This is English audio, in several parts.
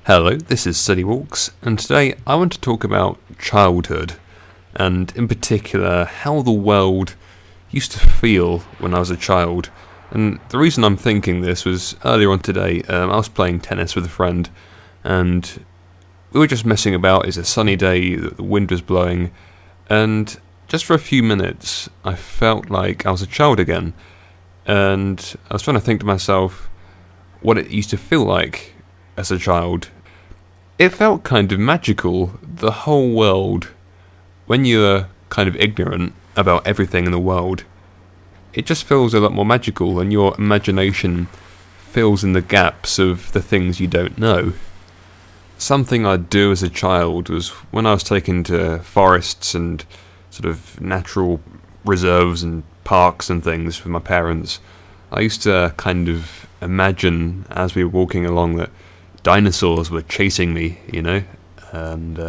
Hello, this is City Walks, and today I want to talk about childhood, and in particular how the world used to feel when I was a child. And the reason I'm thinking this was earlier on today, I was playing tennis with a friend, and we were just messing about. It's a sunny day, the wind was blowing, and just for a few minutes I felt like I was a child again, and I was trying to think to myself what it used to feel like as a child. It felt kind of magical, the whole world. When you're kind of ignorant about everything in the world, it just feels a lot more magical, and your imagination fills in the gaps of the things you don't know. Something I'd do as a child was when I was taken to forests and sort of natural reserves and parks and things with my parents, I used to kind of imagine as we were walking along that dinosaurs were chasing me, and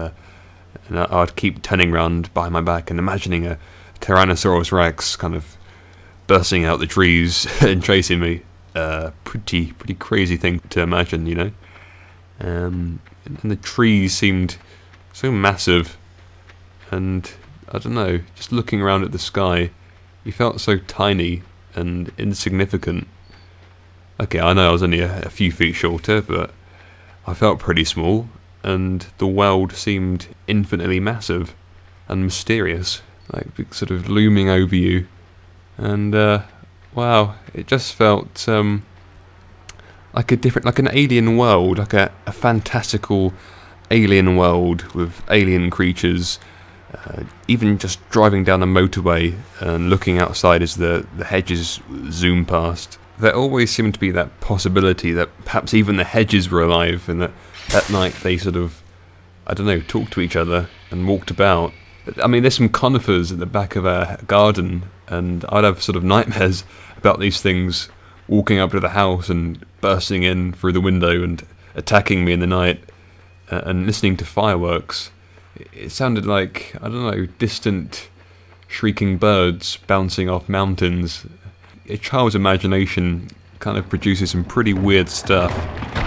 I'd keep turning round behind my back and imagining a Tyrannosaurus Rex kind of bursting out the trees and chasing me. Pretty crazy thing to imagine, and the trees seemed so massive, and I don't know, just looking around at the sky, you felt so tiny and insignificant. Okay, I know I was only a few feet shorter, but I felt pretty small, and the world seemed infinitely massive and mysterious, like sort of looming over you. And wow, it just felt like an alien world, like a fantastical alien world with alien creatures. Even just driving down a motorway and looking outside as the hedges zoom past, there always seemed to be that possibility that perhaps even the hedges were alive, and that at night they sort of, I don't know, talked to each other and walked about. I mean, there's some conifers at the back of our garden, and I'd have sort of nightmares about these things walking up to the house and bursting in through the window and attacking me in the night, and listening to fireworks. It sounded like, I don't know, distant shrieking birds bouncing off mountains. A child's imagination kind of produces some pretty weird stuff.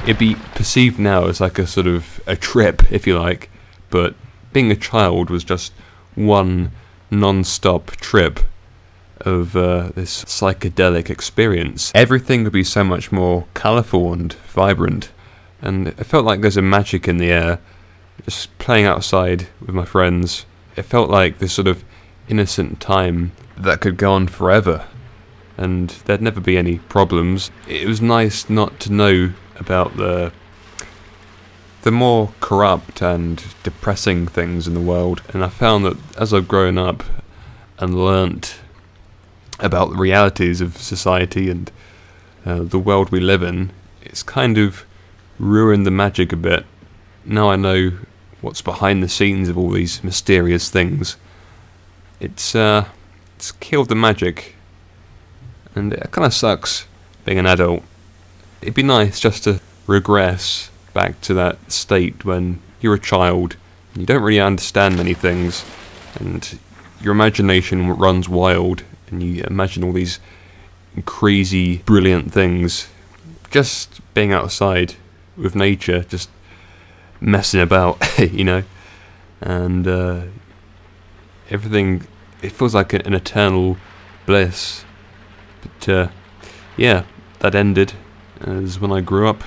It'd be perceived now as like a sort of a trip, if you like, but being a child was just one non-stop trip of this psychedelic experience. Everything would be so much more colourful and vibrant, and it felt like there's a magic in the air. Just playing outside with my friends, it felt like this sort of innocent time that could go on forever, and there'd never be any problems. It was nice not to know about the more corrupt and depressing things in the world, and I found that as I've grown up and learnt about the realities of society and the world we live in, it's kind of ruined the magic a bit. Now I know what's behind the scenes of all these mysterious things. It's killed the magic, and it kind of sucks being an adult. It'd be nice just to regress back to that state when you're a child and you don't really understand many things, and your imagination runs wild and you imagine all these crazy, brilliant things. Just being outside with nature, just messing about, and everything, it feels like an eternal bliss. But yeah, that ended as when I grew up.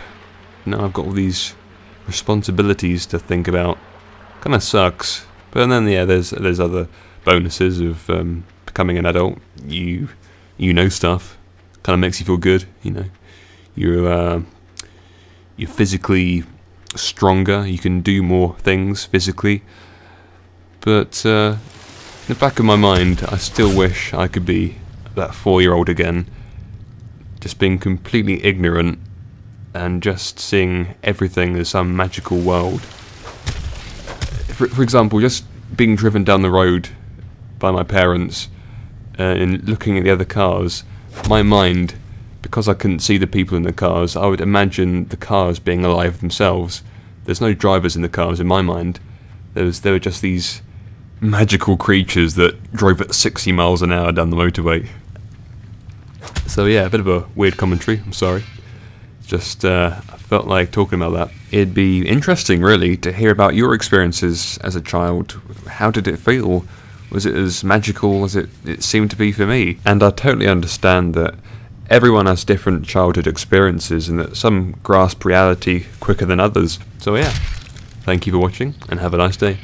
Now I've got all these responsibilities to think about. Kind of sucks, but then there's other bonuses of becoming an adult. You know stuff, kind of makes you feel good. You're physically stronger, you can do more things physically, but in the back of my mind I still wish I could be that 4-year-old again, just being completely ignorant and just seeing everything as some magical world. For example, just being driven down the road by my parents and looking at the other cars, my mind, because I couldn't see the people in the cars, I would imagine the cars being alive themselves. There's no drivers in the cars in my mind. There were just these magical creatures that drove at 60 miles an hour down the motorway. So yeah, a bit of a weird commentary, I'm sorry. Just I felt like talking about that. It'd be interesting, really, to hear about your experiences as a child. How did it feel? Was it as magical as it seemed to be for me? And I totally understand that everyone has different childhood experiences and that some grasp reality quicker than others. So yeah, thank you for watching and have a nice day.